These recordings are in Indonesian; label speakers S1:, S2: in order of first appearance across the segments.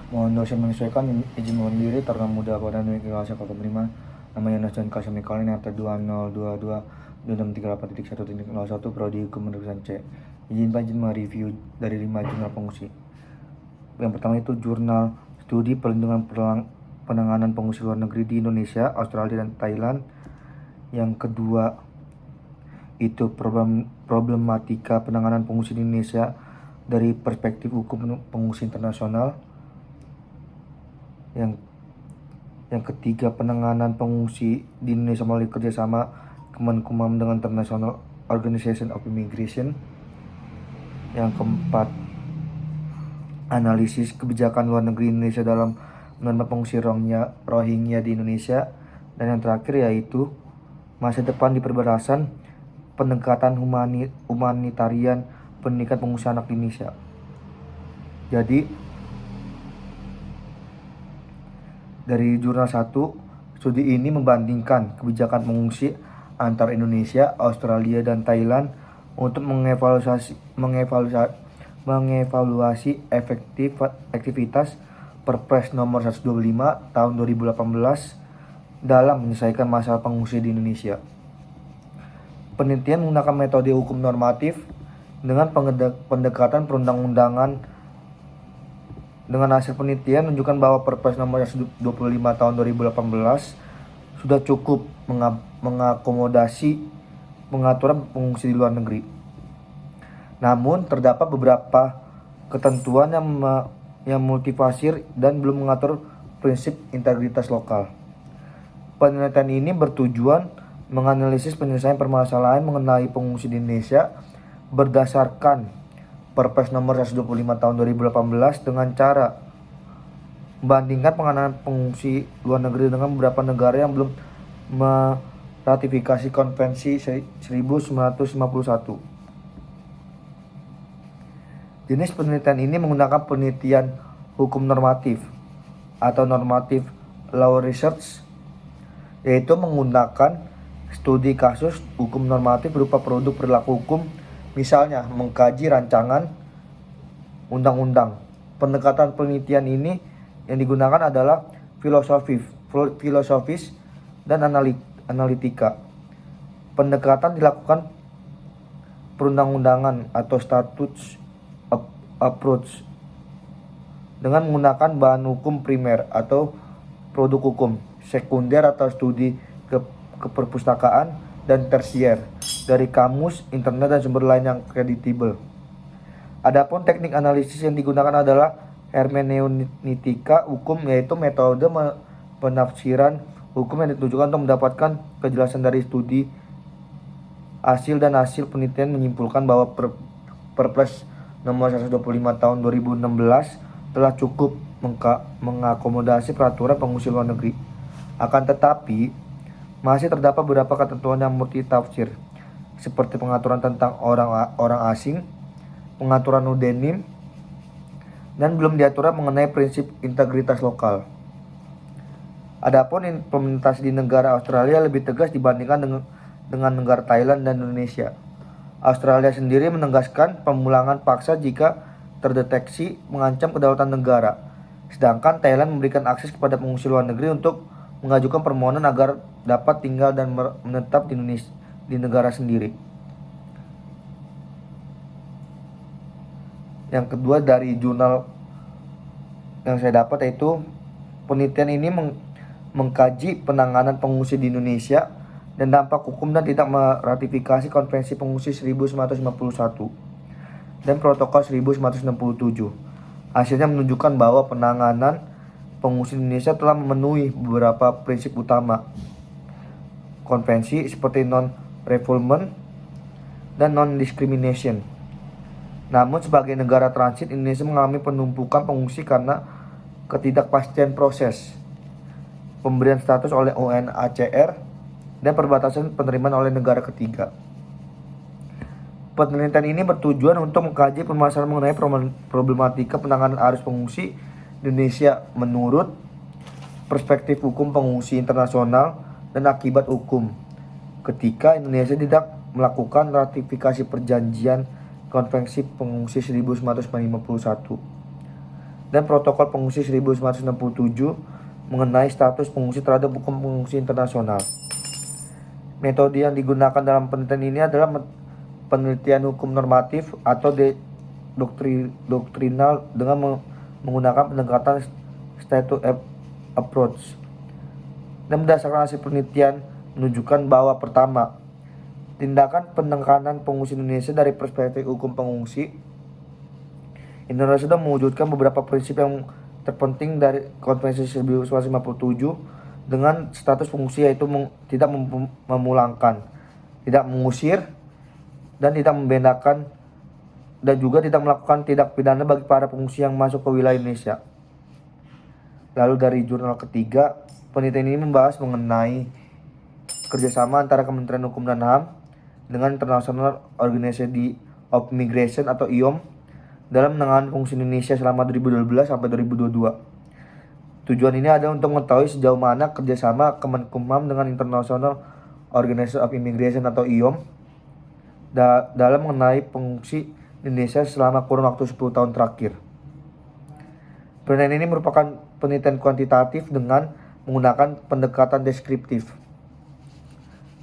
S1: Mohon dosen menyesuaikan izin mandiri Taruna Muda pada Kelas 05 namanya Nas dan Kasih Mekalin yang 2022-2638.1.01 Prodi Hukum Universitas C. Izin mereview dari 5 jurnal pengungsi. Yang pertama itu jurnal studi perlindungan penanganan pengungsi luar negeri di Indonesia, Australia, dan Thailand. Yang kedua itu problematika penanganan pengungsi di Indonesia dari perspektif hukum pengungsi internasional. Yang ketiga, penanganan pengungsi di Indonesia melalui kerjasama Kemenkumham dengan International Organization of Immigration. Yang keempat, analisis kebijakan luar negeri Indonesia dalam menerima pengungsi Rohingya di Indonesia. Dan yang terakhir yaitu masa depan di perbatasan, pendekatan humanitarian pendidikan pengungsi anak di Indonesia. Jadi dari jurnal 1, studi ini membandingkan kebijakan pengungsi antara Indonesia, Australia, dan Thailand untuk mengevaluasi efektivitas Perpres nomor 125 tahun 2018 dalam menyelesaikan masalah pengungsi di Indonesia. Penelitian menggunakan metode hukum normatif dengan pendekatan perundang-undangan. Dengan hasil penelitian menunjukkan bahwa Perpres nomor 125 tahun 2018 sudah cukup mengakomodasi pengaturan pengungsi di luar negeri. Namun terdapat beberapa ketentuan yang multifasir dan belum mengatur prinsip integritas lokal. Penelitian ini bertujuan menganalisis penyelesaian permasalahan mengenai pengungsi di Indonesia berdasarkan Perpres nomor 125 tahun 2018 dengan cara membandingkan penanganan pengungsi luar negeri dengan beberapa negara yang belum meratifikasi Konvensi 1951. Jenis penelitian ini menggunakan penelitian hukum normatif atau normative law research, yaitu menggunakan studi kasus hukum normatif berupa produk perilaku hukum. Misalnya, mengkaji rancangan undang-undang. Pendekatan penelitian ini yang digunakan adalah filosofis dan analitika. Pendekatan dilakukan perundang-undangan atau statute approach dengan menggunakan bahan hukum primer atau produk hukum sekunder atau studi keperpustakaan dan tersier dari kamus, internet, dan sumber lain yang kredibel. Adapun teknik analisis yang digunakan adalah hermeneutika hukum, yaitu metode penafsiran hukum yang ditujukan untuk mendapatkan kejelasan dari studi hasil, dan hasil penelitian menyimpulkan bahwa Perpres nomor 125 tahun 2016 telah cukup mengakomodasi peraturan pengungsi luar negeri. Akan tetapi masih terdapat beberapa ketentuan yang multitafsir, seperti pengaturan tentang orang asing, pengaturan udenim, dan belum diatur mengenai prinsip integritas lokal. Adapun implementasi di negara Australia lebih tegas dibandingkan dengan negara Thailand dan Indonesia. Australia sendiri menegaskan pemulangan paksa jika terdeteksi mengancam kedaulatan negara, sedangkan Thailand memberikan akses kepada pengungsi luar negeri untuk mengajukan permohonan agar dapat tinggal dan menetap di Indonesia, di negara sendiri. Yang kedua, dari jurnal yang saya dapat yaitu penelitian ini mengkaji penanganan pengungsi di Indonesia dan dampak hukum dan tidak meratifikasi Konvensi Pengungsi 1951 dan Protokol 1967. Hasilnya menunjukkan bahwa penanganan pengungsi Indonesia telah memenuhi beberapa prinsip utama konvensi seperti non-refoulement dan non-discrimination. Namun sebagai negara transit, Indonesia mengalami penumpukan pengungsi karena ketidakpastian proses pemberian status oleh UNHCR dan perbatasan penerimaan oleh negara ketiga. Penelitian ini bertujuan untuk mengkaji permasalahan mengenai problematika penanganan arus pengungsi Indonesia menurut perspektif hukum pengungsi internasional dan akibat hukum ketika Indonesia tidak melakukan ratifikasi perjanjian Konvensi Pengungsi 1951. dan Protokol Pengungsi 1967 mengenai status pengungsi terhadap hukum pengungsi internasional. Metode yang digunakan dalam penelitian ini adalah penelitian hukum normatif atau doktrinal dengan menggunakan pendekatan status approach. Dan berdasarkan hasil penelitian menunjukkan bahwa pertama, tindakan penekanan pengungsi Indonesia dari perspektif hukum pengungsi, Indonesia sudah mewujudkan beberapa prinsip yang terpenting dari Konvensi 1957 dengan status pengungsi, yaitu tidak memulangkan, tidak mengusir, dan tidak membedakan, dan juga tidak melakukan tindak pidana bagi para pengungsi yang masuk ke wilayah Indonesia. Lalu dari jurnal ketiga, penelitian ini membahas mengenai kerjasama antara Kementerian Hukum dan HAM dengan International Organization of Migration atau IOM dalam menangani pengungsi Indonesia selama 2012 sampai 2022. Tujuan ini adalah untuk mengetahui sejauh mana kerjasama Kemenkumham dengan International Organization of Immigration atau IOM dalam mengenai pengungsi Indonesia selama kurun waktu 10 tahun terakhir. Penelitian ini merupakan penelitian kuantitatif dengan menggunakan pendekatan deskriptif.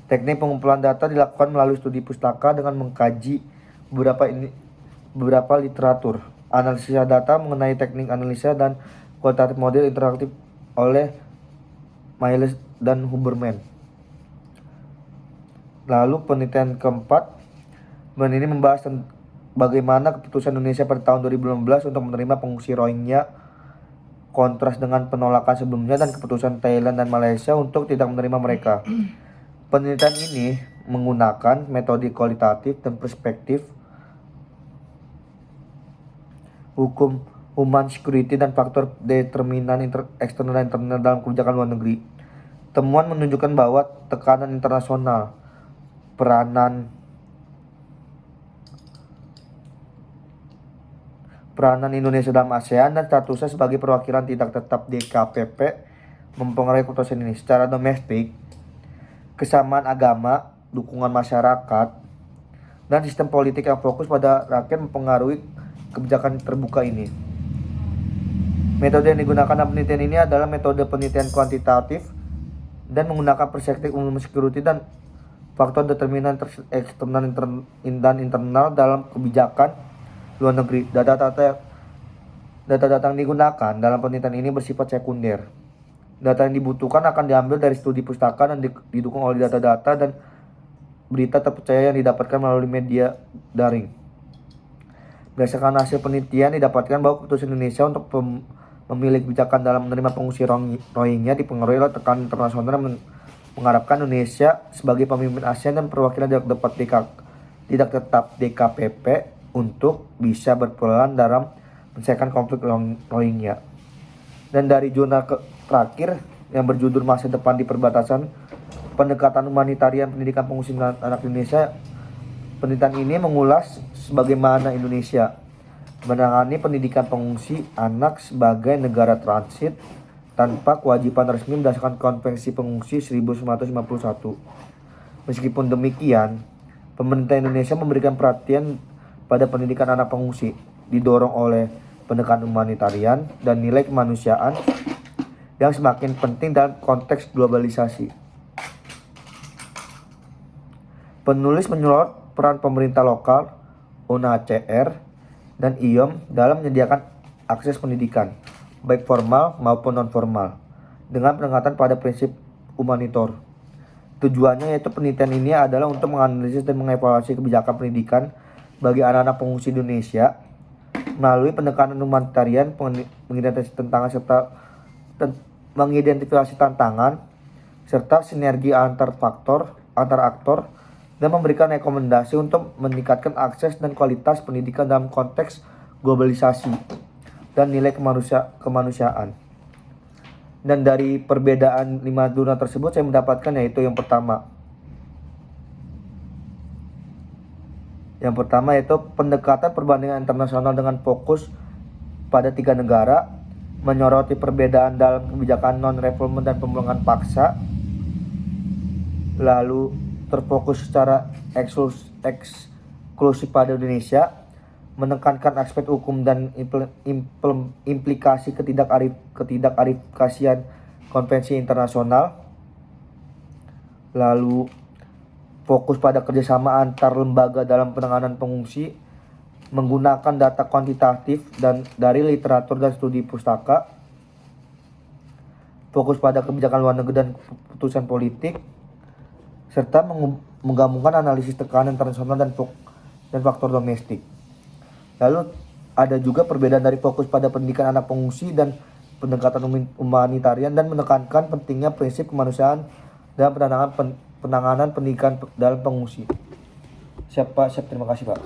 S1: Teknik pengumpulan data dilakukan melalui studi pustaka dengan mengkaji beberapa literatur, analisa data mengenai teknik analisa dan kualitatif model interaktif oleh Miles dan Huberman. Lalu penelitian keempat, ini membahas bagaimana keputusan Indonesia pada tahun 2015 untuk menerima pengungsi Rohingya kontras dengan penolakan sebelumnya dan keputusan Thailand dan Malaysia untuk tidak menerima mereka. Penelitian ini menggunakan metode kualitatif dan perspektif hukum, human security, dan faktor determinan eksternal dan internal dalam kebijakan luar negeri. Temuan menunjukkan bahwa tekanan internasional, peranan Indonesia dalam ASEAN dan statusnya sebagai perwakilan tidak tetap DKPP mempengaruhi keputusan ini. Secara domestik, kesamaan agama, dukungan masyarakat, dan sistem politik yang fokus pada rakyat mempengaruhi kebijakan terbuka ini. Metode yang digunakan dalam penelitian ini adalah metode penelitian kuantitatif dan menggunakan perspektif umum security dan faktor determinan eksternal dan internal dalam kebijakan luar negeri. Data-data yang digunakan dalam penelitian ini bersifat sekunder. Data yang dibutuhkan akan diambil dari studi pustaka dan didukung oleh data-data dan berita terpercaya yang didapatkan melalui media daring. Berdasarkan hasil penelitian didapatkan bahwa keputusan Indonesia untuk memilih kebijakan dalam menerima pengungsi Rohingya dipengaruhi oleh tekanan internasional yang mengharapkan Indonesia sebagai pemimpin ASEAN dan perwakilan tidak tetap DKPP untuk bisa berperan dalam menyelesaikan konflik Rohingya. Dan dari jurnal terakhir yang berjudul Masa Depan di Perbatasan Pendekatan Humanitarian Pendidikan Pengungsi Anak Indonesia, penelitian ini mengulas sebagaimana Indonesia menangani pendidikan pengungsi anak sebagai negara transit tanpa kewajiban resmi berdasarkan Konvensi Pengungsi 1951. Meskipun demikian, pemerintah Indonesia memberikan perhatian pada pendidikan anak pengungsi, didorong oleh pendekatan humanitarian dan nilai kemanusiaan yang semakin penting dalam konteks globalisasi. Penulis menyorot peran pemerintah lokal, UNHCR, dan IOM dalam menyediakan akses pendidikan, baik formal maupun non-formal, dengan pendekatan pada prinsip humanitor. Tujuannya yaitu penelitian ini adalah untuk menganalisis dan mengevaluasi kebijakan pendidikan bagi anak-anak pengungsi Indonesia melalui pendekatan humanitarian, mengidentifikasi tantangan, serta sinergi antar aktor, dan memberikan rekomendasi untuk meningkatkan akses dan kualitas pendidikan dalam konteks globalisasi dan nilai kemanusiaan. Dan dari perbedaan 5 zona tersebut saya mendapatkan yaitu yang pertama yaitu pendekatan perbandingan internasional dengan fokus pada 3 negara, menyoroti perbedaan dalam kebijakan non-refoulement dan pemulangan paksa, lalu terfokus secara eksklusif pada Indonesia, menekankan aspek hukum dan implikasi ketidakarifikasian konvensi internasional. Lalu fokus pada kerjasama antar lembaga dalam penanganan pengungsi, menggunakan data kuantitatif dan dari literatur dan studi pustaka, fokus pada kebijakan luar negeri dan keputusan politik, serta menggabungkan analisis tekanan internasional dan faktor domestik. Lalu ada juga perbedaan dari fokus pada pendidikan anak pengungsi dan pendekatan humanitarian, dan menekankan pentingnya prinsip kemanusiaan dalam penanganan pendidikan dalam pengungsi. Siap Pak, siap, terima kasih Pak.